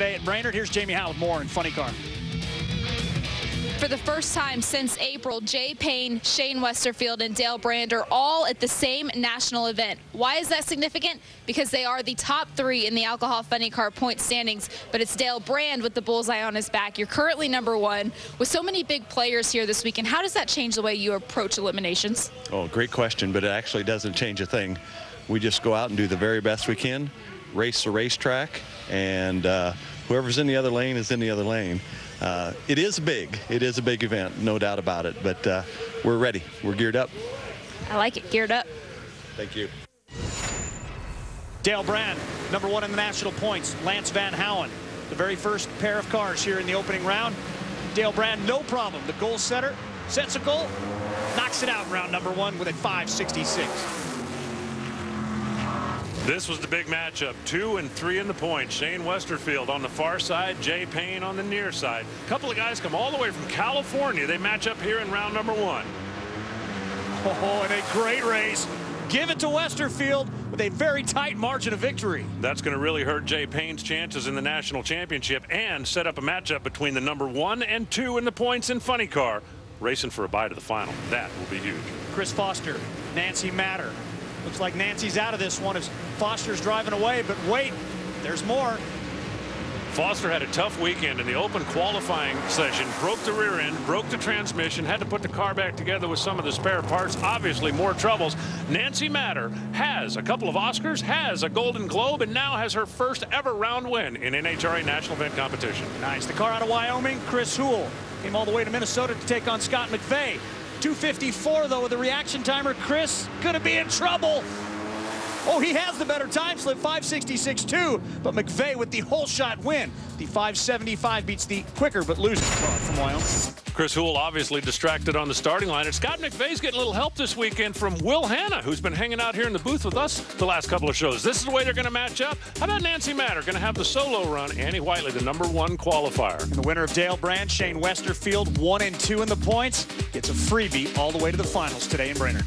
Today at Brainerd, here's Jamie Howe with more in Funny Car. For the first time since April, Jay Payne, Shane Westerfield, and Dale Brainerd are all at the same national event. Why is that significant? Because they are the top three in the Alcohol Funny Car point standings, but it's Dale Brainerd with the bullseye on his back. You're currently #1. With so many big players here this weekend, how does that change the way you approach eliminations? Oh, great question, but it actually doesn't change a thing. We just go out and do the very best we can, race the racetrack, and whoever's in the other lane is in the other lane. It is a big event, no doubt about it, but we're ready. We're geared up. I like it, geared up. Thank you. Dale Brainerd, #1 in the national points. Lance Van Houen, the very first pair of cars here in the opening round. Dale Brainerd, no problem. The goal setter sets a goal, knocks it out in round #1 with a 5.66. This was the big matchup, 2 and 3 in the points. Shane Westerfield on the far side, Jay Payne on the near side. A couple of guys come all the way from California. They match up here in round #1. Oh, and a great race. Give it to Westerfield with a very tight margin of victory. That's going to really hurt Jay Payne's chances in the national championship and set up a matchup between the #1 and 2 in the points in Funny Car, racing for a bye to the final. That will be huge. Chris Foster, Nancy Matter. Looks like Nancy's out of this one as Foster's driving away, but wait, there's more. Foster had a tough weekend in the open qualifying session, broke the rear end, broke the transmission, had to put the car back together with some of the spare parts. Obviously more troubles. Nancy Matter has a couple of Oscars, has a Golden Globe, and now has her first ever round win in NHRA national event competition. Nice. The car out of Wyoming, Chris Houle, came all the way to Minnesota to take on Scott McVeigh. 2:54 though with the reaction timer. Chris gonna be in trouble. Oh, he has the better time slip, 5.66.2, but McVeigh with the whole shot win. The 5.75 beats the quicker but losing car from Wyoming. Chris Houle obviously distracted on the starting line, and Scott McVeigh's getting a little help this weekend from Will Hanna, who's been hanging out here in the booth with us the last couple of shows. This is the way they're going to match up. How about Nancy Matter going to have the solo run? Annie Whiteley, the #1 qualifier. And the winner of Dale Brainerd, Shane Westerfield, 1 and 2 in the points, gets a freebie all the way to the finals today in Brainerd.